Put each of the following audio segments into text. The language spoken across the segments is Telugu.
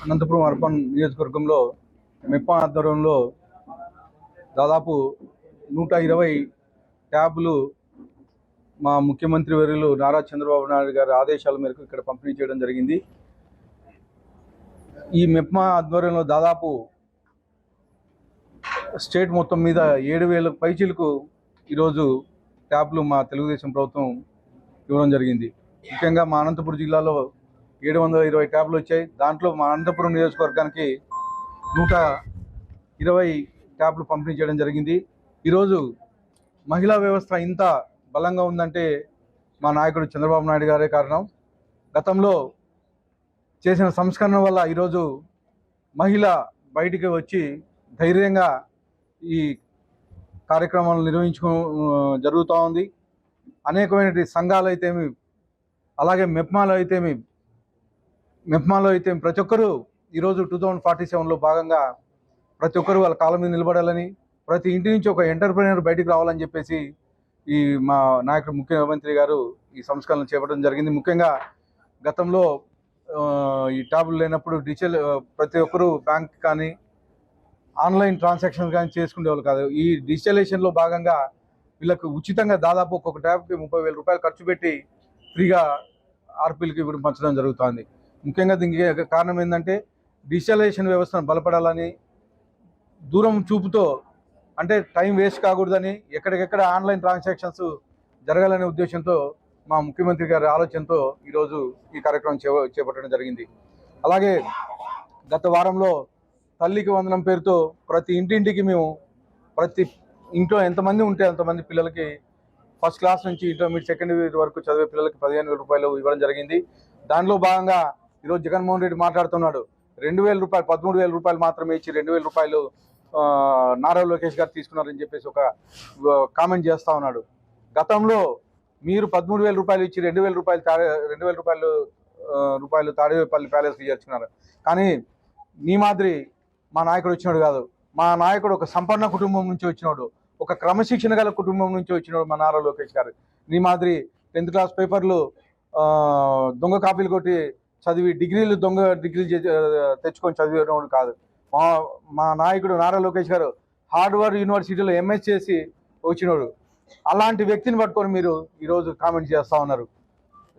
అనంతపురం అర్బన్ నియోజకవర్గంలో మెప్పా ఆధ్వర్యంలో దాదాపు 120 ట్యాబ్లు మా ముఖ్యమంత్రి వర్యులు నారా చంద్రబాబు నాయుడు గారి ఆదేశాల మేరకు ఇక్కడ పంపిణీ చేయడం జరిగింది. ఈ మెప్మా ఆధ్వర్యంలో దాదాపు స్టేట్ మొత్తం మీద 7,000 పైచీలకు ఈరోజు ట్యాబ్లు మా తెలుగుదేశం ప్రభుత్వం ఇవ్వడం జరిగింది. ముఖ్యంగా మా అనంతపురం జిల్లాలో 720 ట్యాబ్లు వచ్చాయి. దాంట్లో మా అనంతపురం నియోజకవర్గానికి 120 ట్యాబ్లు పంపిణీ చేయడం జరిగింది. ఈరోజు మహిళా వ్యవస్థ ఇంత బలంగా ఉందంటే మా నాయకుడు చంద్రబాబు నాయుడు గారే కారణం. గతంలో చేసిన సంస్కరణ వల్ల ఈరోజు మహిళ బయటికి వచ్చి ధైర్యంగా ఈ కార్యక్రమాలు జరుగుతూ ఉంది. అనేకమైన సంఘాలు అయితేమి, అలాగే మెప్మాలో అయితేమి ప్రతి ఒక్కరూ ఈరోజు 2047లో భాగంగా ప్రతి ఒక్కరూ వాళ్ళ కాళ్ళ మీద నిలబడాలని, ప్రతి ఇంటి నుంచి ఒక ఎంటర్ప్రెన్యూర్ బయటికి రావాలని చెప్పేసి ఈ మా నాయకుడు ముఖ్యమంత్రి గారు ఈ సంస్కరణ చేపట్టడం జరిగింది. ముఖ్యంగా గతంలో ఈ ట్యాబ్లు లేనప్పుడు ప్రతి ఒక్కరూ బ్యాంక్ కానీ ఆన్లైన్ ట్రాన్సాక్షన్ కానీ చేసుకునేవాళ్ళు కాదు. ఈ డిజిటలైజేషన్లో భాగంగా వీళ్ళకు ఉచితంగా దాదాపు ఒక్కొక్క ట్యాబ్కి 30,000 రూపాయలు ఖర్చు పెట్టి ఫ్రీగా ఆర్పీలకి ఇవ్వడం పంచడం జరుగుతుంది. ముఖ్యంగా దీనికి కారణం ఏంటంటే డిజిటలైజేషన్ వ్యవస్థను బలపడాలని, దూరం చూపుతో అంటే టైం వేస్ట్ కాకూడదని, ఎక్కడికెక్కడ ఆన్లైన్ ట్రాన్సాక్షన్స్ జరగాలనే ఉద్దేశంతో మా ముఖ్యమంత్రి గారి ఆలోచనతో ఈరోజు ఈ కార్యక్రమం చేపట్టడం జరిగింది. అలాగే గత వారంలో తల్లికి వందనం పేరుతో ప్రతి ఇంటింటికి మేము ప్రతి ఇంట్లో ఎంతమంది ఉంటే అంతమంది పిల్లలకి ఫస్ట్ క్లాస్ నుంచి ఇంటర్మీడియట్ సెకండరీ వరకు చదివే పిల్లలకి 15,000 రూపాయలు ఇవ్వడం జరిగింది. దానిలో భాగంగా ఈరోజు జగన్మోహన్ రెడ్డి మాట్లాడుతున్నాడు, 2,000 రూపాయలు 13,000 రూపాయలు మాత్రమే ఇచ్చి 2,000 రూపాయలు నారా లోకేష్ గారు తీసుకున్నారని చెప్పేసి ఒక కామెంట్ చేస్తూ ఉన్నాడు. గతంలో మీరు 13,000 రూపాయలు ఇచ్చి 2,000 రూపాయలు తాడేపల్లి ప్యాలెస్కి చేర్చుకున్నారు. కానీ నీ మాదిరి మా నాయకుడు వచ్చినాడు కాదు. మా నాయకుడు ఒక సంపన్న కుటుంబం నుంచి వచ్చినాడు, ఒక క్రమశిక్షణ గల కుటుంబం నుంచి వచ్చినాడు మా నారా లోకేష్ గారు. నీ మాదిరి 10th క్లాస్ పేపర్లు దొంగ కాపీలు కొట్టి చదివి డిగ్రీలు తెచ్చుకొని చదివేవాడు కాదు. మా నాయకుడు నారా లోకేష్ గారు హార్వర్డ్ యూనివర్సిటీలో ఎంఎస్ చేసి వచ్చినాడు. అలాంటి వ్యక్తిని పట్టుకొని మీరు ఈరోజు కామెంట్ చేస్తూ ఉన్నారు.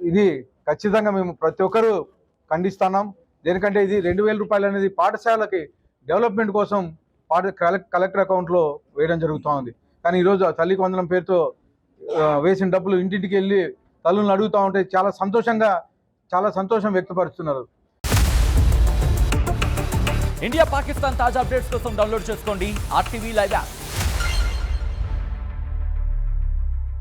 ఇది ఖచ్చితంగా మేము ప్రతి ఒక్కరూ ఖండిస్తున్నాం. దేనికంటే ఇది 2,000 రూపాయలు అనేది పాఠశాలకి డెవలప్మెంట్ కోసం కలెక్టర్ అకౌంట్లో వేయడం జరుగుతూ ఉంది. కానీ ఈరోజు ఆ తల్లికి వందనం పేరుతో వేసిన డబ్బులు ఇంటింటికి వెళ్ళి తల్లులను అడుగుతూ ఉంటే చాలా సంతోషం వ్యక్తపరుస్తున్నారు. ఇండియా పాకిస్తాన్ తాజా అప్డేట్స్ కోసం డౌన్లోడ్ చేసుకోండి RTV లైవ్ యాప్.